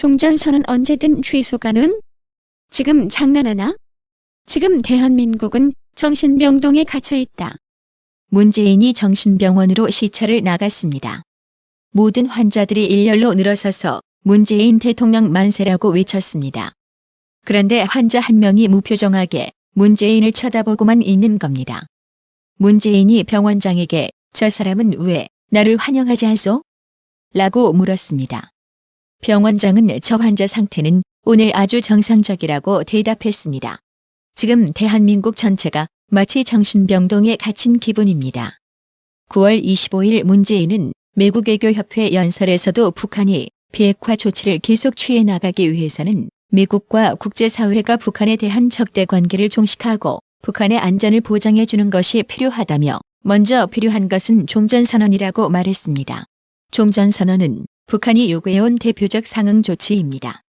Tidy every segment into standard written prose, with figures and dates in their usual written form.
종전선언 언제든 취소가능? 지금 장난하나? 지금 대한민국은 정신병동에 갇혀있다. 문재인이 정신병원으로 시찰을 나갔습니다. 모든 환자들이 일렬로 늘어서서 문재인 대통령 만세라고 외쳤습니다. 그런데 환자 한 명이 무표정하게 문재인을 쳐다보고만 있는 겁니다. 문재인이 병원장에게 저 사람은 왜 나를 환영하지 않소? 라고 물었습니다. 병원장은 저 환자 상태는 오늘 아주 정상적이라고 대답했습니다. 지금 대한민국 전체가 마치 정신병동에 갇힌 기분입니다. 9월 25일 문재인은 미국 외교협회 연설에서도 북한이 비핵화 조치를 계속 취해 나가기 위해서는 미국과 국제사회가 북한에 대한 적대 관계를 종식하고 북한의 안전을 보장해 주는 것이 필요하다며 먼저 필요한 것은 종전선언이라고 말했습니다. 종전선언은 북한이 요구해온 대표적 상응 조치입니다.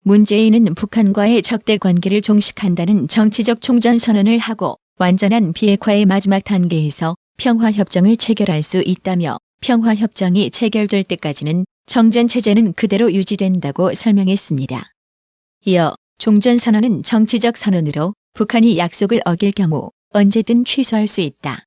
문재인은 북한과의 적대 관계를 종식한다는 정치적 종전선언을 하고 완전한 비핵화의 마지막 단계에서 평화협정을 체결할 수 있다며 평화협정이 체결될 때까지는 정전체제는 그대로 유지된다고 설명했습니다. 이어 종전선언은 정치적 선언으로 북한이 약속을 어길 경우 언제든 취소할 수 있다.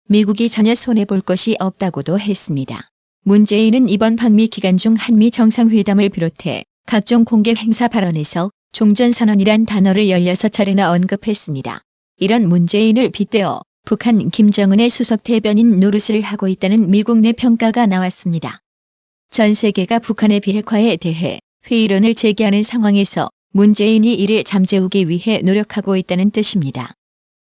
미국이 전혀 손해볼 것이 없다고도 했습니다. 문재인은 이번 방미 기간 중 한미 정상회담을 비롯해 각종 공개 행사 발언에서 종전선언이란 단어를 16차례나 언급했습니다. 이런 문재인을 빗대어 북한 김정은의 수석 대변인 노릇을 하고 있다는 미국 내 평가가 나왔습니다. 전 세계가 북한의 비핵화에 대해 회의론을 제기하는 상황에서 문재인이 이를 잠재우기 위해 노력하고 있다는 뜻입니다.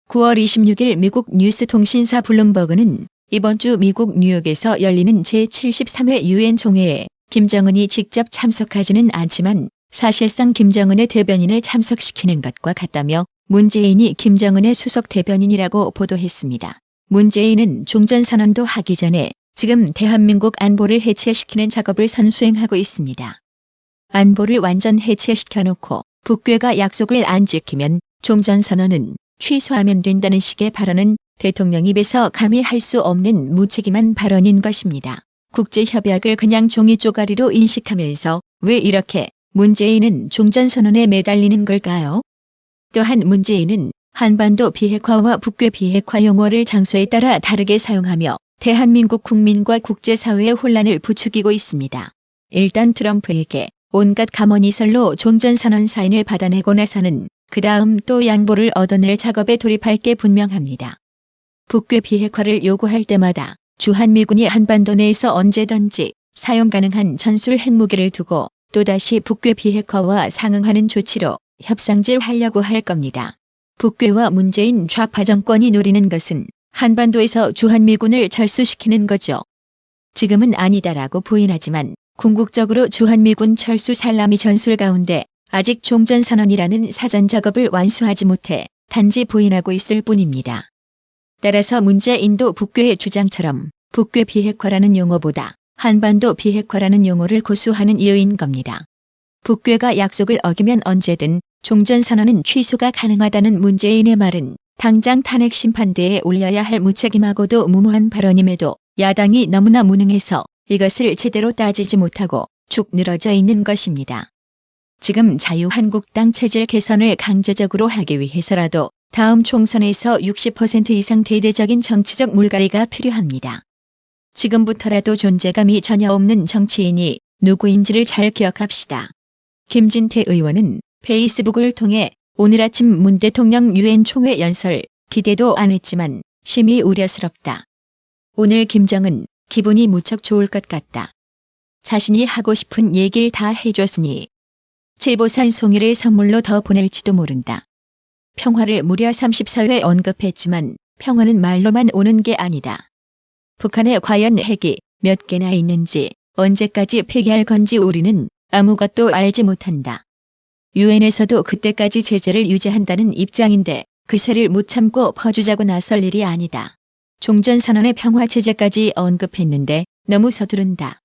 9월 26일 미국 뉴스통신사 블룸버그는 이번 주 미국 뉴욕에서 열리는 제73회 유엔 총회에 김정은이 직접 참석하지는 않지만 사실상 김정은의 대변인을 참석시키는 것과 같다며 문재인이 김정은의 수석 대변인이라고 보도했습니다. 문재인은 종전선언도 하기 전에 지금 대한민국 안보를 해체시키는 작업을 선수행하고 있습니다. 안보를 완전 해체시켜놓고 북괴가 약속을 안 지키면 종전선언은 취소하면 된다는 식의 발언은 대통령 입에서 감히 할 수 없는 무책임한 발언인 것입니다. 국제협약을 그냥 종이 쪼가리로 인식하면서 왜 이렇게 문재인은 종전선언에 매달리는 걸까요? 또한 문재인은 한반도 비핵화와 북괴 비핵화 용어를 장소에 따라 다르게 사용하며 대한민국 국민과 국제사회의 혼란을 부추기고 있습니다. 일단 트럼프에게 온갖 감언이설로 종전선언 사인을 받아내고 나서는 그 다음 또 양보를 얻어낼 작업에 돌입할 게 분명합니다. 북괴 비핵화를 요구할 때마다 주한미군이 한반도 내에서 언제든지 사용 가능한 전술 핵무기를 두고 또다시 북괴 비핵화와 상응하는 조치로 협상질하려고 할 겁니다. 북괴와 문재인 좌파 정권이 노리는 것은 한반도에서 주한미군을 철수시키는 거죠. 지금은 아니다라고 부인하지만 궁극적으로 주한미군 철수 살라미 전술 가운데 아직 종전선언이라는 사전작업을 완수하지 못해 단지 부인하고 있을 뿐입니다. 따라서 문재인도 북괴의 주장처럼 북괴 비핵화라는 용어보다 한반도 비핵화라는 용어를 고수하는 이유인 겁니다. 북괴가 약속을 어기면 언제든 종전선언은 취소가 가능하다는 문재인의 말은 당장 탄핵 심판대에 올려야 할 무책임하고도 무모한 발언임에도 야당이 너무나 무능해서 이것을 제대로 따지지 못하고 축 늘어져 있는 것입니다. 지금 자유한국당 체질 개선을 강제적으로 하기 위해서라도 다음 총선에서 60% 이상 대대적인 정치적 물갈이가 필요합니다. 지금부터라도 존재감이 전혀 없는 정치인이 누구인지를 잘 기억합시다. 김진태 의원은 페이스북을 통해 오늘 아침 문 대통령 유엔 총회 연설 기대도 안 했지만 심히 우려스럽다. 오늘 김정은 기분이 무척 좋을 것 같다. 자신이 하고 싶은 얘기를 다 해줬으니 칠보산 송이를 선물로 더 보낼지도 모른다. 평화를 무려 34회 언급했지만 평화는 말로만 오는 게 아니다. 북한에 과연 핵이 몇 개나 있는지 언제까지 폐기할 건지 우리는 아무것도 알지 못한다. 유엔에서도 그때까지 제재를 유지한다는 입장인데 그새를 못 참고 퍼주자고 나설 일이 아니다. 종전선언의 평화체제까지 언급했는데 너무 서두른다.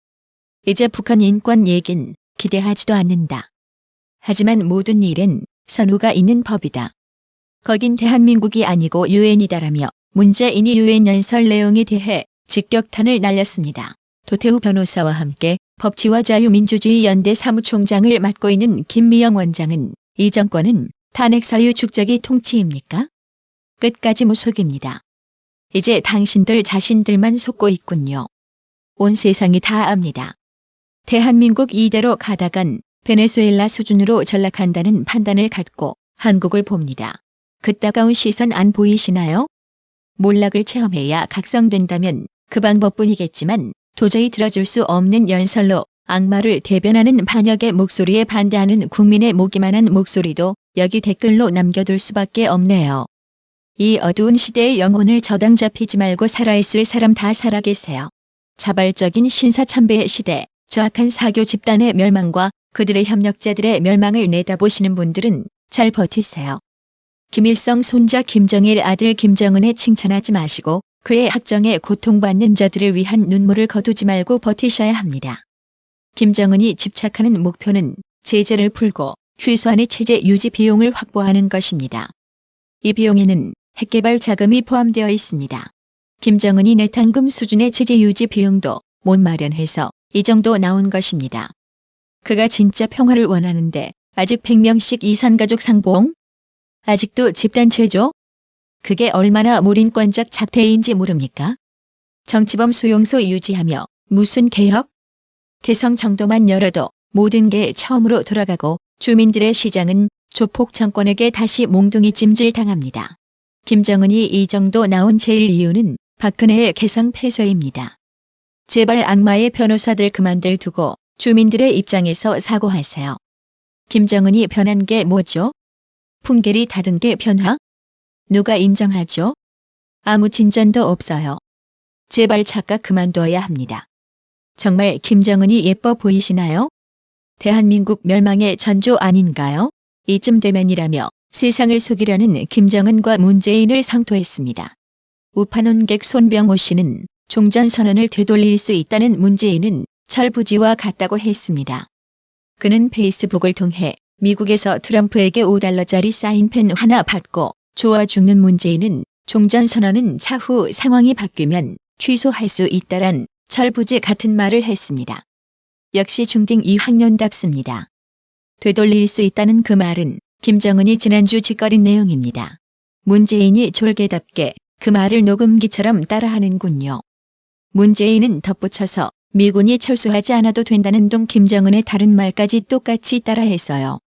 이제 북한 인권 얘긴 기대하지도 않는다. 하지만 모든 일엔 선우가 있는 법이다. 거긴 대한민국이 아니고 유엔이다라며 문재인이 유엔 연설 내용에 대해 직격탄을 날렸습니다. 도태우 변호사와 함께 법치와 자유민주주의 연대 사무총장을 맡고 있는 김미영 원장은 이 정권은 탄핵 사유 축적이 통치입니까? 끝까지 무속입니다. 이제 당신들 자신들만 속고 있군요. 온 세상이 다 압니다. 대한민국 이대로 가다간 베네수엘라 수준으로 전락한다는 판단을 갖고 한국을 봅니다. 그 따가운 시선 안 보이시나요? 몰락을 체험해야 각성된다면 그 방법뿐이겠지만 도저히 들어줄 수 없는 연설로 악마를 대변하는 반역의 목소리에 반대하는 국민의 모기만한 목소리도 여기 댓글로 남겨둘 수밖에 없네요. 이 어두운 시대의 영혼을 저당 잡히지 말고 살아있을 사람 다 살아계세요. 자발적인 신사참배의 시대, 저악한 사교 집단의 멸망과 그들의 협력자들의 멸망을 내다보시는 분들은 잘 버티세요. 김일성 손자 김정일 아들 김정은에 칭찬하지 마시고 그의 학정에 고통받는 자들을 위한 눈물을 거두지 말고 버티셔야 합니다. 김정은이 집착하는 목표는 제재를 풀고 최소한의 체제 유지 비용을 확보하는 것입니다. 이 비용에는 핵개발 자금이 포함되어 있습니다. 김정은이 내탕금 수준의 체제 유지 비용도 못 마련해서 이 정도 나온 것입니다. 그가 진짜 평화를 원하는데 아직 100명씩 이산가족 상봉? 아직도 집단체조? 그게 얼마나 몰인권적 작태인지 모릅니까? 정치범 수용소 유지하며 무슨 개혁? 개성 정도만 열어도 모든 게 처음으로 돌아가고 주민들의 시장은 조폭 정권에게 다시 몽둥이 찜질 당합니다. 김정은이 이 정도 나온 제일 이유는 박근혜의 개성 폐쇄입니다. 제발 악마의 변호사들 그만들 두고 주민들의 입장에서 사고하세요. 김정은이 변한 게 뭐죠? 풍계리 닫은 게 변화? 누가 인정하죠? 아무 진전도 없어요. 제발 착각 그만둬야 합니다. 정말 김정은이 예뻐 보이시나요? 대한민국 멸망의 전조 아닌가요? 이쯤 되면이라며 세상을 속이려는 김정은과 문재인을 상토했습니다. 우파논객 손병호 씨는 종전선언을 되돌릴 수 있다는 문재인은 철부지와 같다고 했습니다. 그는 페이스북을 통해 미국에서 트럼프에게 $5짜리 사인펜 하나 받고 좋아 죽는 문재인은 종전선언은 차후 상황이 바뀌면 취소할 수 있다란 철부지 같은 말을 했습니다. 역시 중딩 2학년답습니다. 되돌릴 수 있다는 그 말은 김정은이 지난주 짓거린 내용입니다. 문재인이 졸개답게 그 말을 녹음기처럼 따라하는군요. 문재인은 덧붙여서 미군이 철수하지 않아도 된다는 둥 김정은의 다른 말까지 똑같이 따라했어요.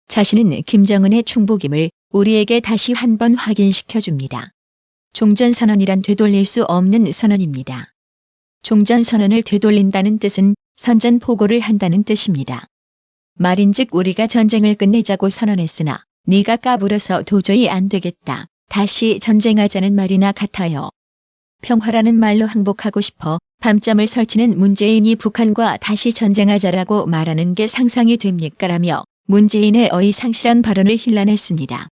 자신은 김정은의 충복임을 우리에게 다시 한번 확인시켜줍니다. 종전선언이란 되돌릴 수 없는 선언입니다. 종전선언을 되돌린다는 뜻은 선전포고를 한다는 뜻입니다. 말인즉 우리가 전쟁을 끝내자고 선언했으나 네가 까불어서 도저히 안 되겠다. 다시 전쟁하자는 말이나 같아요. 평화라는 말로 항복하고 싶어 밤잠을 설치는 문재인이 북한과 다시 전쟁하자라고 말하는 게 상상이 됩니까라며 문재인의 어이상실한 발언을 힐난했습니다.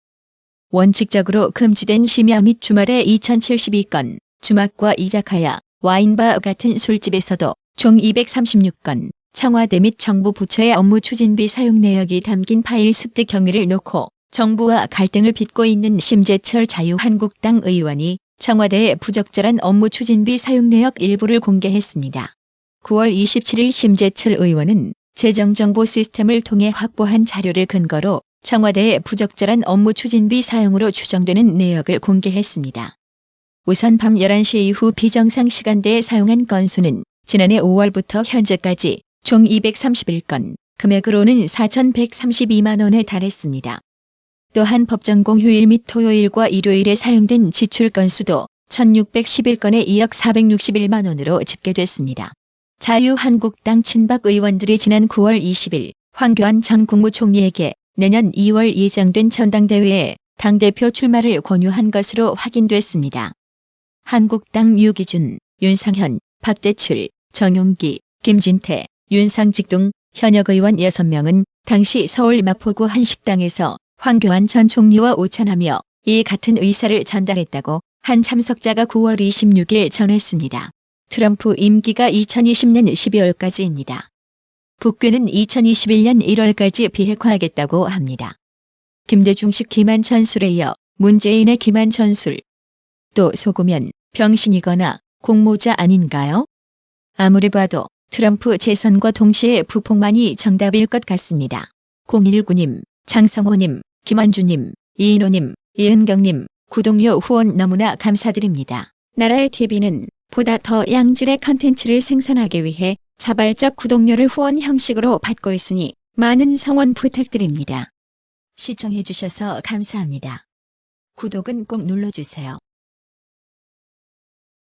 원칙적으로 금지된 심야 및 주말에 2072건, 주막과 이자카야, 와인바 같은 술집에서도 총 236건, 청와대 및 정부 부처의 업무 추진비 사용 내역이 담긴 파일 습득 경위를 놓고 정부와 갈등을 빚고 있는 심재철 자유한국당 의원이 청와대의 부적절한 업무 추진비 사용 내역 일부를 공개했습니다. 9월 27일 심재철 의원은 재정정보 시스템을 통해 확보한 자료를 근거로 청와대의 부적절한 업무 추진비 사용으로 추정되는 내역을 공개했습니다. 우선 밤 11시 이후 비정상 시간대에 사용한 건수는 지난해 5월부터 현재까지 총 231건, 금액으로는 4,132만 원에 달했습니다. 또한 법정 공휴일 및 토요일과 일요일에 사용된 지출 건수도 1,611건에 2억 461만 원으로 집계됐습니다. 자유한국당 친박 의원들이 지난 9월 20일 황교안 전 국무총리에게 내년 2월 예정된 전당대회에 당대표 출마를 권유한 것으로 확인됐습니다. 한국당 유기준, 윤상현, 박대출, 정용기, 김진태, 윤상직 등 현역 의원 6명은 당시 서울 마포구 한 식당에서 황교안 전 총리와 오찬하며 이 같은 의사를 전달했다고 한 참석자가 9월 26일 전했습니다. 트럼프 임기가 2020년 12월까지입니다. 북괴는 2021년 1월까지 비핵화하겠다고 합니다. 김대중식 기만천술에 이어 문재인의 기만천술. 또 속으면 병신이거나 공모자 아닌가요? 아무리 봐도 트럼프 재선과 동시에 부폭만이 정답일 것 같습니다. 019님, 장성호님, 김한주님, 이인호님, 이은경님, 구독료 후원 너무나 감사드립니다. 나라의 TV는 보다 더 양질의 컨텐츠를 생산하기 위해 자발적 구독료를 후원 형식으로 받고 있으니 많은 성원 부탁드립니다. 시청해주셔서 감사합니다. 구독은 꼭 눌러주세요.